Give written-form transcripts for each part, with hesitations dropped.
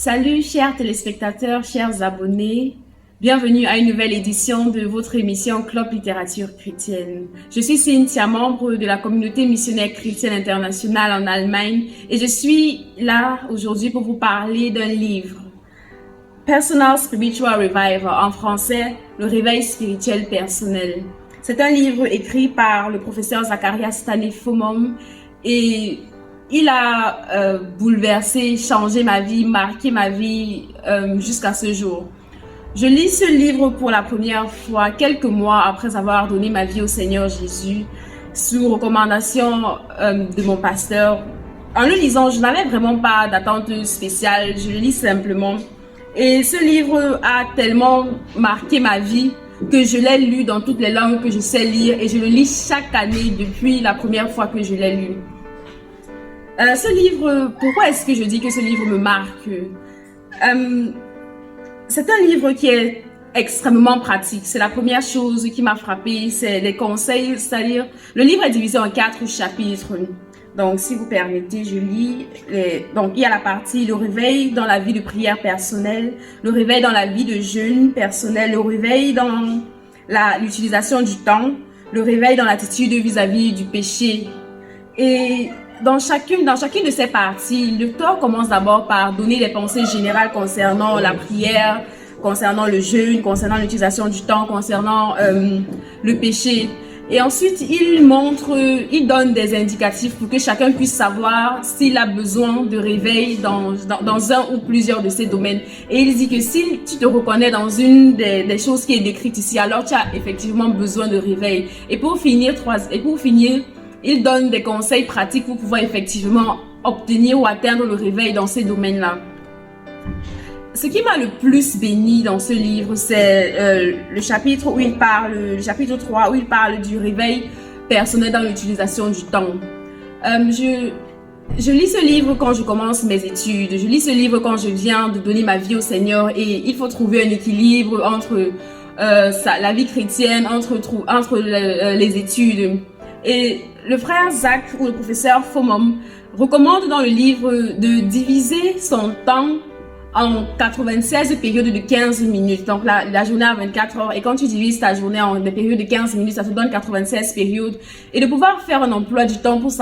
Salut chers téléspectateurs, chers abonnés, bienvenue à une nouvelle édition de votre émission Club Littérature Chrétienne. Je suis Cynthia, membre de la communauté missionnaire chrétienne internationale en Allemagne et je suis là aujourd'hui pour vous parler d'un livre. Personal Spiritual Revival, en français, le réveil spirituel personnel. C'est un livre écrit par le professeur Zacharias Stanley Fomum et il a bouleversé, changé ma vie, marqué ma vie jusqu'à ce jour. Je lis ce livre pour la première fois quelques mois après avoir donné ma vie au Seigneur Jésus sous recommandation de mon pasteur. En le lisant, je n'avais vraiment pas d'attente spéciale, je le lis simplement. Et ce livre a tellement marqué ma vie que je l'ai lu dans toutes les langues que je sais lire et je le lis chaque année depuis la première fois que je l'ai lu. Ce livre, pourquoi est-ce que je dis que ce livre me marque? C'est un livre qui est extrêmement pratique. C'est la première chose qui m'a frappée, c'est les conseils, c'est-à-dire le livre est divisé en 4 chapitres. Donc, si vous permettez, je lis. Donc, il y a la partie le réveil dans la vie de prière personnelle, le réveil dans la vie de jeûne personnel, le réveil dans l'utilisation du temps, le réveil dans l'attitude vis-à-vis du péché. Et dans chacune de ces parties, l'auteur commence d'abord par donner les pensées générales concernant la prière, concernant le jeûne, concernant l'utilisation du temps, concernant le péché. Et ensuite, il donne des indicatifs pour que chacun puisse savoir s'il a besoin de réveil dans un ou plusieurs de ces domaines. Et il dit que si tu te reconnais dans une des choses qui est décrite ici, alors tu as effectivement besoin de réveil. Et pour finir, il donne des conseils pratiques pour pouvoir effectivement obtenir ou atteindre le réveil dans ces domaines-là. Ce qui m'a le plus béni dans ce livre, c'est le chapitre 3, où il parle du réveil personnel dans l'utilisation du temps. Je lis ce livre quand je commence mes études, je lis ce livre quand je viens de donner ma vie au Seigneur et il faut trouver un équilibre entre la vie chrétienne, entre les études. Et le frère Zach ou le professeur Fomum recommande dans le livre de diviser son temps en 96 périodes de 15 minutes. Donc la journée a 24 heures et quand tu divises ta journée en des périodes de 15 minutes, ça te donne 96 périodes. Et de pouvoir faire un emploi du temps pour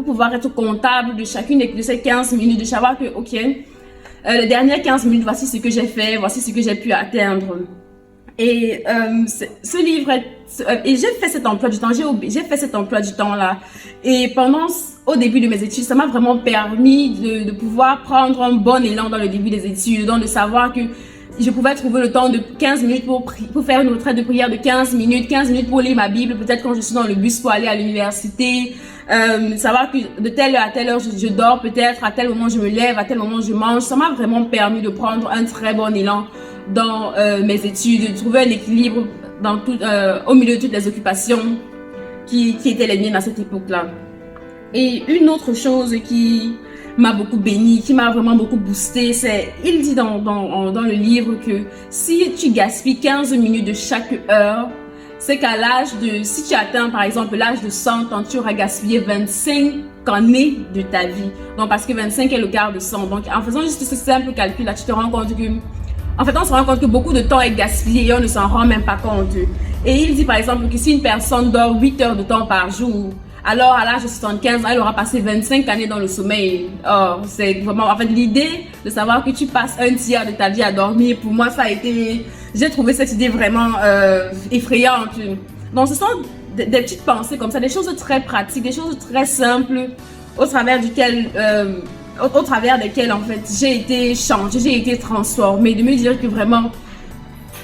pouvoir être comptable de chacune de ces 15 minutes, de savoir que ok, les dernières 15 minutes, voici ce que j'ai fait, voici ce que j'ai pu atteindre. Et ce livre, et j'ai fait cet emploi du temps, j'ai fait cet emploi du temps là. Et au début de mes études, ça m'a vraiment permis de pouvoir prendre un bon élan dans le début des études, donc de savoir que je pouvais trouver le temps de 15 minutes pour faire une retraite de prière de 15 minutes pour lire ma Bible, peut-être quand je suis dans le bus pour aller à l'université, savoir que de telle heure à telle heure je dors, peut-être à tel moment je me lève, à tel moment je mange. Ça m'a vraiment permis de prendre un très bon élan dans mes études, de trouver un équilibre au milieu de toutes les occupations qui étaient les miennes à cette époque-là. Et une autre chose qui m'a beaucoup béni, qui m'a vraiment beaucoup boosté, c'est, il dit dans le livre que si tu gaspilles 15 minutes de chaque heure, c'est qu'à si tu atteins par exemple l'âge de 100 ans, tu auras gaspillé 25 années de ta vie. Donc parce que 25 est le quart de 100. Donc en faisant juste ce simple calcul là, tu te rends compte que on se rend compte que beaucoup de temps est gaspillé et on ne s'en rend même pas compte. Et il dit par exemple que si une personne dort 8 heures de temps par jour, alors à l'âge de 75 ans, elle aura passé 25 années dans le sommeil. Oh, c'est vraiment, en fait, l'idée de savoir que tu passes un tiers de ta vie à dormir, pour moi, j'ai trouvé cette idée vraiment effrayante. Donc ce sont des petites pensées comme ça, des choses très pratiques, des choses très simples au travers desquelles en fait j'ai été changée, j'ai été transformée, de me dire que vraiment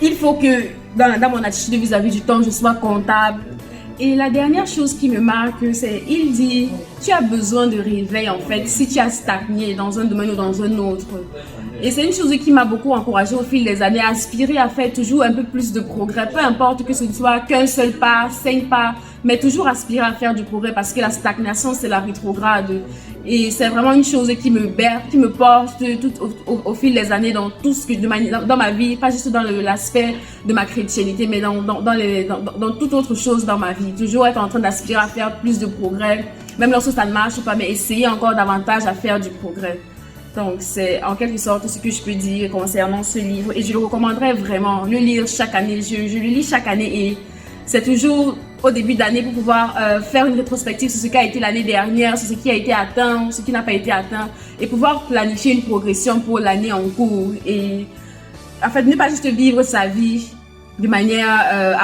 il faut que dans mon attitude vis-à-vis du temps je sois comptable. Et la dernière chose qui me marque, c'est il dit tu as besoin de réveil en fait si tu as stagné dans un domaine ou dans un autre. Et c'est une chose qui m'a beaucoup encouragée au fil des années à aspirer à faire toujours un peu plus de progrès, peu importe que ce ne soit qu'un seul pas, 5 pas, mais toujours aspirer à faire du progrès parce que la stagnation c'est la rétrograde. Et c'est vraiment une chose qui me porte au fil des années dans tout ce que dans ma vie, pas juste dans l'aspect de ma chrétienté, mais dans toute autre chose dans ma vie. Toujours être en train d'aspirer à faire plus de progrès, même lorsque ça ne marche pas, mais essayer encore davantage à faire du progrès. Donc, c'est en quelque sorte ce que je peux dire concernant ce livre. Et je le recommanderais vraiment, le lire chaque année. Je le lis chaque année et c'est toujours au début d'année pour pouvoir faire une rétrospective sur ce qui a été l'année dernière, sur ce qui a été atteint, ce qui n'a pas été atteint, et pouvoir planifier une progression pour l'année en cours. Et en fait, ne pas juste vivre sa vie de manière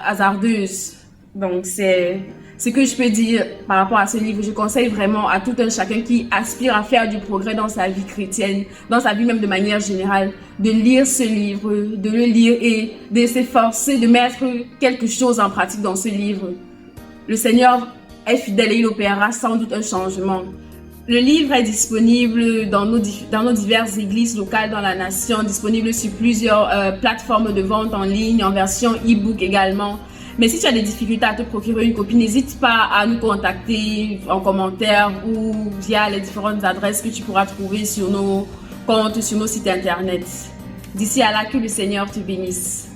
hasardeuse. Donc, c'est ce que je peux dire par rapport à ce livre. Je conseille vraiment à tout un chacun qui aspire à faire du progrès dans sa vie chrétienne, dans sa vie même de manière générale, de lire ce livre, de le lire et de s'efforcer de mettre quelque chose en pratique dans ce livre. Le Seigneur est fidèle et il opérera sans doute un changement. Le livre est disponible dans nos diverses églises locales dans la nation, disponible sur plusieurs plateformes de vente en ligne, en version e-book également. Mais si tu as des difficultés à te procurer une copie, n'hésite pas à nous contacter en commentaire ou via les différentes adresses que tu pourras trouver sur nos comptes, sur nos sites internet. D'ici à là, que le Seigneur te bénisse.